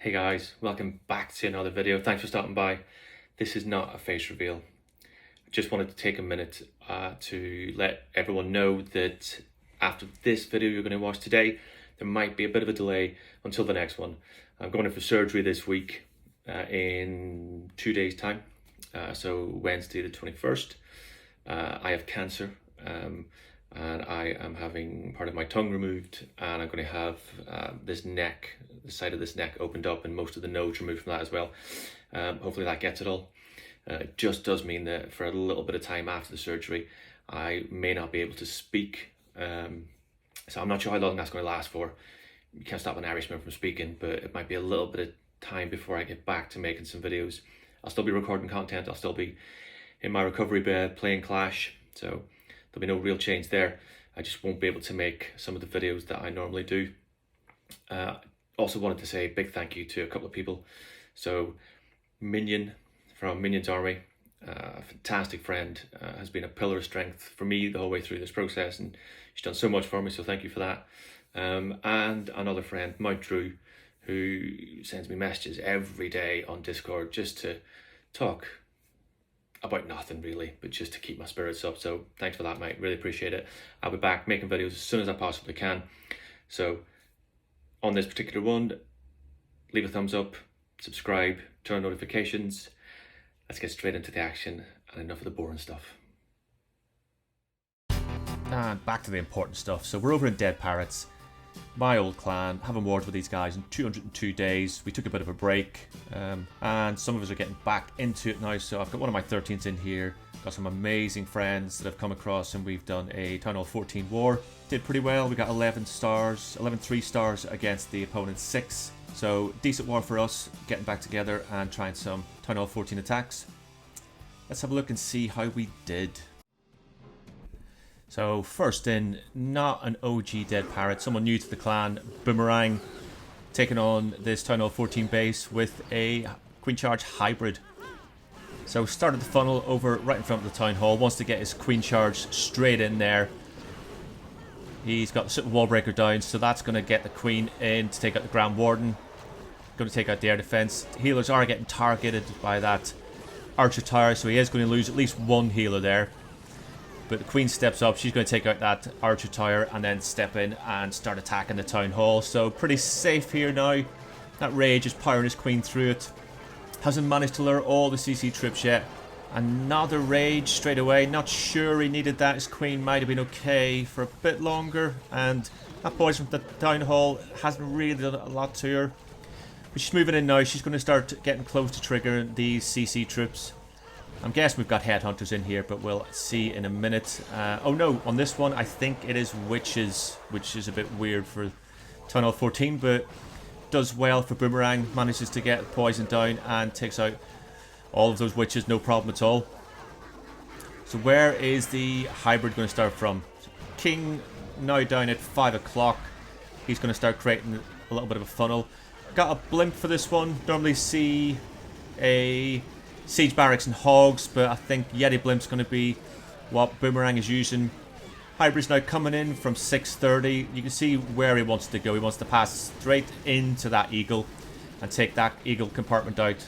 Hey guys, welcome back to another video. Thanks for stopping by. This is not a face reveal. I just wanted to take a minute to let everyone know that after this video you're going to watch today, there might be a bit of a delay until the next one. I'm going in for surgery this week in 2 days time, so Wednesday the 21st. I have cancer. And I am having part of my tongue removed, and I'm going to have this neck, the side of this neck opened up, and most of the nodes removed from that as well. Hopefully that gets it all. It just does mean that for a little bit of time after the surgery, I may not be able to speak. So I'm not sure how long that's going to last for. You can't stop an Irishman from speaking, but it might be a little bit of time before I get back to making some videos. I'll still be recording content. I'll still be in my recovery bed playing Clash. So there'll be no real change there. I just won't be able to make some of the videos that I normally do. Also wanted to say a big thank you to a couple of people. So Minion from Minion's Army, a fantastic friend, has been a pillar of strength for me the whole way through this process, and she's done so much for me, so thank you for that. And another friend, Mount Drew, who sends me messages every day on Discord just to talk about nothing really, but just to keep my spirits up. So thanks for that, mate. Really appreciate it. I'll be back making videos as soon as I possibly can. So on this particular one, leave a thumbs up, subscribe, turn on notifications. Let's get straight into the action and enough of the boring stuff. And back to the important stuff. So we're over in Dead Parrots, my old clan. Haven't warred with these guys in 202 days. We took a bit of a break, and some of us are getting back into it now. So I've got one of my 13s in here, got some amazing friends that I've come across, and we've done a Town Hall 14 war. Did pretty well. We got 11 stars, 11 3-stars against the opponent's 6. So decent war for us, getting back together and trying some Town Hall 14 attacks. Let's have a look and see how we did. So first in, not an OG Dead Parrot, someone new to the clan, Boomerang, taking on this Town Hall 14 base with a Queen Charge hybrid. So started the funnel over right in front of the Town Hall, wants to get his Queen Charge straight in there. He's got the wall breaker down, so that's going to get the Queen in to take out the Grand Warden. Going to take out the air defense. Healers are getting targeted by that Archer Tower, so he is going to lose at least one healer there. But the Queen steps up, she's going to take out that Archer Tower and then step in and start attacking the Town Hall. So pretty safe here now. That Rage is powering his Queen through it. Hasn't managed to lure all the CC troops yet. Another Rage straight away. Not sure he needed that. His Queen might have been okay for a bit longer. And that poison from the Town Hall hasn't really done a lot to her. But she's moving in now. She's going to start getting close to trigger these CC troops. I'm guessing we've got headhunters in here, but we'll see in a minute. Oh no, on this one I think it is witches, which is a bit weird for Town Hall 14, but does well for Boomerang. Manages to get poison down and takes out all of those witches, no problem at all. So where is the hybrid going to start from? King now down at 5 o'clock. He's going to start creating a little bit of a funnel. Got a blimp for this one. Normally see a Siege Barracks and Hogs, but I think Yeti Blimp's going to be what Boomerang is using. Hybrid's now coming in from 6:30. You can see where he wants to go. He wants to pass straight into that Eagle and take that Eagle compartment out.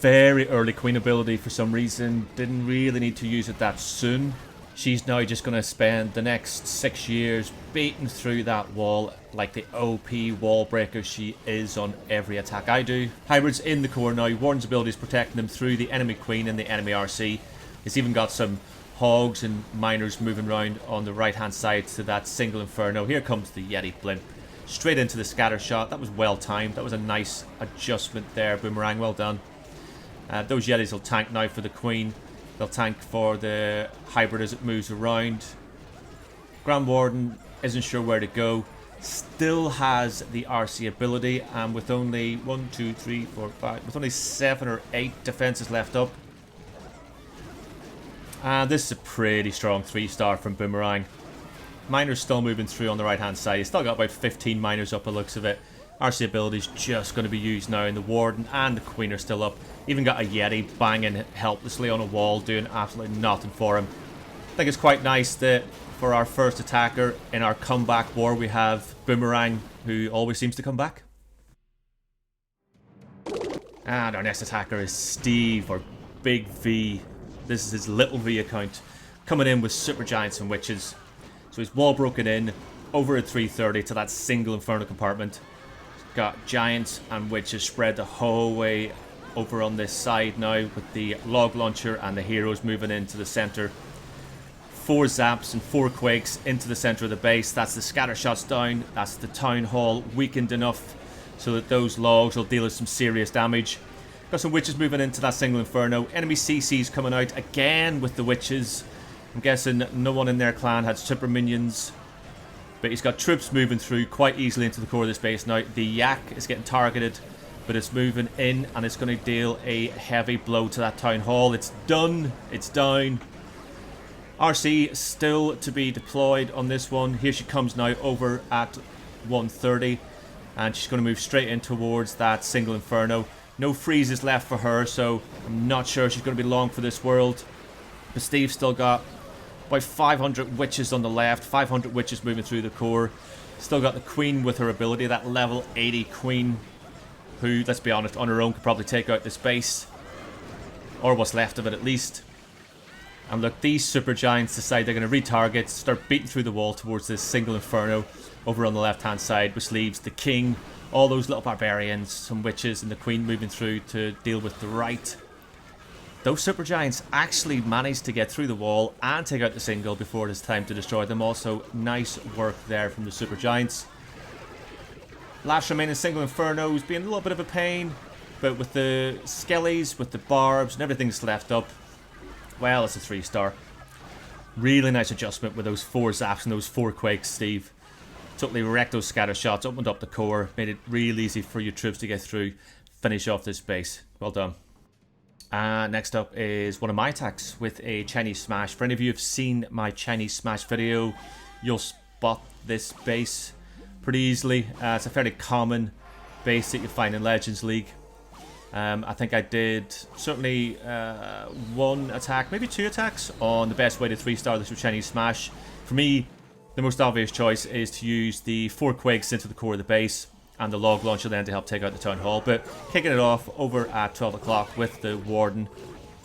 Very early Queen ability for some reason. Didn't really need to use it that soon. She's now just going to spend the next 6 years beating through that wall like the OP wall breaker she is on every attack I do. Hybrid's in the core now. Warden's ability is protecting them through the enemy Queen and the enemy RC. He's even got some Hogs and Miners moving around on the right hand side to that single Inferno. Here comes the Yeti Blimp. Straight into the scatter shot. That was well timed. That was a nice adjustment there, Boomerang. Well done. Those Yetis will tank now for the Queen. They'll tank for the hybrid as it moves around. Grand Warden isn't sure where to go. Still has the RC ability, and with only 1, 2, 3, 4, 5, with only 7 or 8 defenses left up. And this is a pretty strong 3-star from Boomerang. Miners still moving through on the right hand side. He's still got about 15 miners up the looks of it. RC ability is just going to be used now, and the Warden and the Queen are still up. Even got a Yeti banging helplessly on a wall, doing absolutely nothing for him. I think it's quite nice that for our first attacker in our comeback war we have Boomerang, who always seems to come back. And our next attacker is Steve, or Big V. This is his little V account, coming in with Super Giants and Witches. So he's wall broken in, over at 330 to that single Inferno compartment. He's got Giants and Witches spread the whole way over on this side now, with the log launcher and the heroes moving into the center. 4 zaps and 4 quakes into the center of the base. That's the scatter shots down. That's the town hall weakened enough so that those logs will deal us some serious damage. Got some witches moving into that single Inferno. Enemy CC's coming out again with the witches. I'm guessing no one in their clan had super minions, but he's got troops moving through quite easily into the core of this base now. The yak is getting targeted, but it's moving in and it's going to deal a heavy blow to that town hall. It's done. It's down. RC still to be deployed on this one. Here she comes now over at 130. And she's going to move straight in towards that single Inferno. No freezes left for her, so I'm not sure she's going to be long for this world. But Steve's still got about 500 witches on the left, 500 witches moving through the core. Still got the queen with her ability, that level 80 queen, who, let's be honest, on her own could probably take out this base. Or what's left of it, at least. And look, these super giants decide they're going to retarget, start beating through the wall towards this single Inferno over on the left hand side, which leaves the king, all those little barbarians, some witches, and the queen moving through to deal with the right. Those super giants actually managed to get through the wall and take out the single before it is time to destroy them. Also, nice work there from the super giants. Last remaining single Infernos being a little bit of a pain, but with the skellies, with the barbs, and everything's left up, well, it's a 3-star. Really nice adjustment with those 4 zaps and those 4 quakes, Steve. Totally wrecked those scatter shots, opened up the core, made it real easy for your troops to get through, finish off this base. Well done. Next up is one of my attacks with a Chinese Smash. For any of you who have seen my Chinese Smash video, you'll spot this base pretty easily. It's a fairly common base that you find in Legends League. I think I did certainly 1 attack, maybe 2 attacks on the best way to 3-star this with Chinese Smash. For me, the most obvious choice is to use the 4 quakes into the core of the base and the log launcher then to help take out the town hall. But kicking it off over at 12 o'clock with the warden.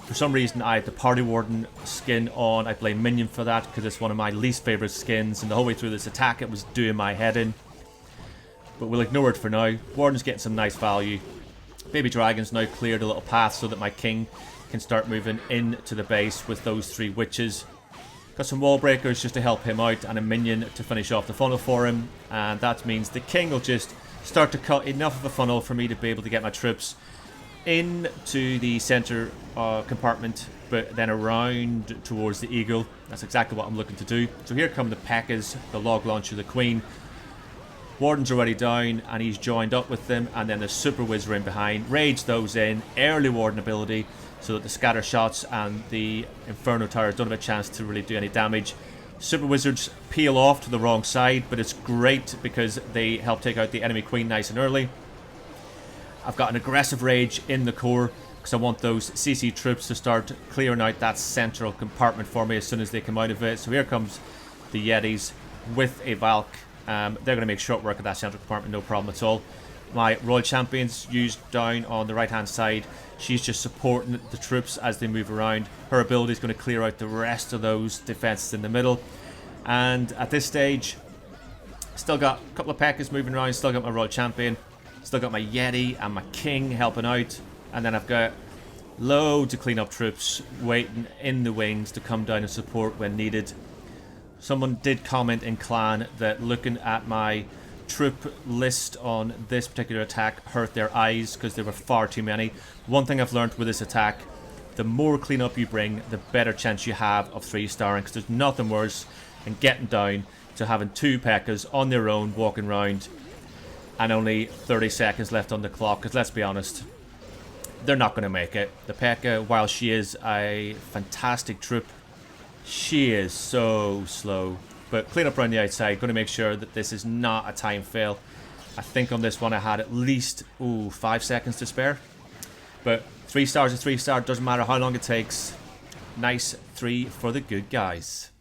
For some reason I had the party warden skin on. I blame Minion for that because it's one of my least favourite skins, and the whole way through this attack it was doing my head in. But we'll ignore it for now. Warden's getting some nice value. Baby Dragon's now cleared a little path so that my king can start moving into the base with those 3 witches. Got some wall breakers just to help him out and a minion to finish off the funnel for him, and that means the king will just start to cut enough of a funnel for me to be able to get my troops into the center compartment, but then around towards the eagle. That's exactly what I'm looking to do. So here come the P.E.K.K.A.s, the log launcher, the queen. Warden's already down and he's joined up with them, and then the super wizard in behind. Rage those in, early warden ability, so that the scatter shots and the Inferno Towers don't have a chance to really do any damage. Super Wizards peel off to the wrong side, but it's great because they help take out the enemy queen nice and early. I've got an aggressive rage in the core because I want those CC troops to start clearing out that central compartment for me as soon as they come out of it. So here comes the Yetis with a Valk. They're going to make short work of that central compartment, no problem at all. My Royal Champion's used down on the right hand side. She's just supporting the troops as they move around. Her ability is going to clear out the rest of those defenses in the middle. And at this stage, still got a couple of P.E.K.K.A.s moving around. Still got my Royal Champion. Still got my Yeti and my King helping out. And then I've got loads of cleanup troops waiting in the wings to come down and support when needed. Someone did comment in clan that looking at my troop list on this particular attack hurt their eyes because there were far too many. One thing I've learned with this attack, the more cleanup you bring, the better chance you have of 3-starring, because there's nothing worse than getting down to having 2 P.E.K.K.A.s on their own walking around and only 30 seconds left on the clock, because let's be honest, they're not going to make it. The P.E.K.K.A., while she is a fantastic troop, she is so slow. But clean up around the outside, going to make sure that this is not a time fail. I think on this one I had at least 5 seconds to spare. But 3 stars is 3-star, doesn't matter how long it takes. Nice 3 for the good guys.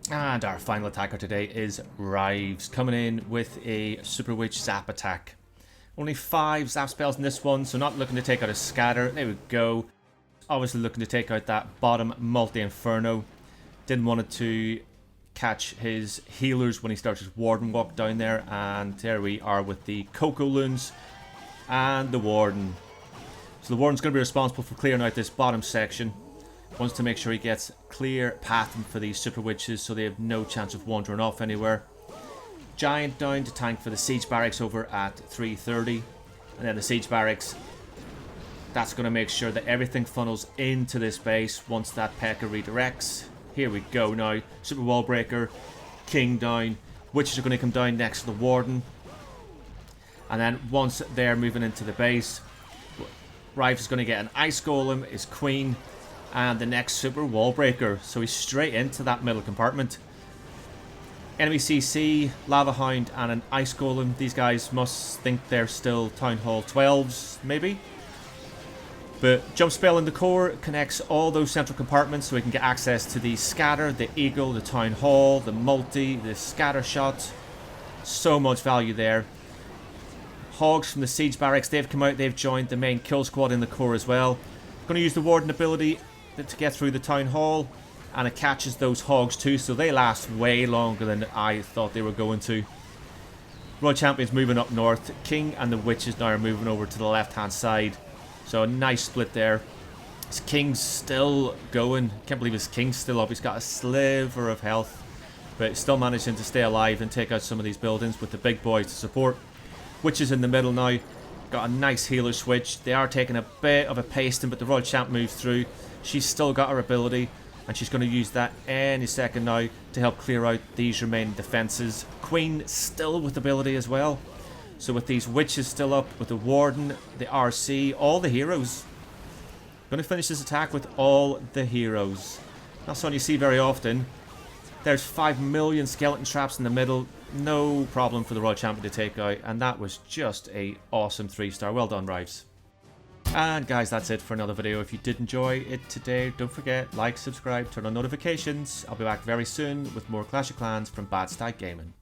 And our final attacker today is Rives, coming in with a Super Witch Zap attack. Only 5 zap spells in this one, so not looking to take out a scatter. There we go. Obviously looking to take out that bottom multi-inferno. Didn't want it to catch his healers when he starts his warden walk down there. And there we are with the Cocoa Loons and the warden. So the warden's going to be responsible for clearing out this bottom section. Wants to make sure he gets clear pathing for these super witches so they have no chance of wandering off anywhere. Giant down to tank for the siege barracks over at 330. And then the siege barracks, that's going to make sure that everything funnels into this base once that P.E.K.K.A. redirects. Here we go now. Super wall breaker, king down. Witches are going to come down next to the warden. And then once they're moving into the base, Rives is going to get an ice golem, his queen, and the next super wall breaker. So he's straight into that middle compartment. Enemy CC, Lava Hound, and an ice golem. These guys must think they're still Town Hall 12s, maybe. But jump spell in the core connects all those central compartments so we can get access to the scatter, the eagle, the town hall, the multi, the scatter shot. So much value there. Hogs from the siege barracks, they've come out, they've joined the main kill squad in the core as well. Going to use the warden ability to get through the town hall, and it catches those hogs too, so they last way longer than I thought they were going to. Royal Champion's moving up north. King and the witches now are moving over to the left hand side. So a nice split there. His king's still going. Can't believe his king's still up. He's got a sliver of health, but still managing to stay alive and take out some of these buildings with the big boys to support. Witches in the middle now. Got a nice healer switch. They are taking a bit of a pasting, but the Royal Champ moves through. She's still got her ability, and she's going to use that any second now to help clear out these remaining defenses. Queen still with ability as well. So with these witches still up, with the warden, the RC, all the heroes. Going to finish this attack with all the heroes. Not something you see very often. There's 5 million skeleton traps in the middle. No problem for the Royal Champion to take out. And that was just a awesome 3-star. Well done, Rives. And guys, that's it for another video. If you did enjoy it today, don't forget, like, subscribe, turn on notifications. I'll be back very soon with more Clash of Clans from Bad Stag Gaming.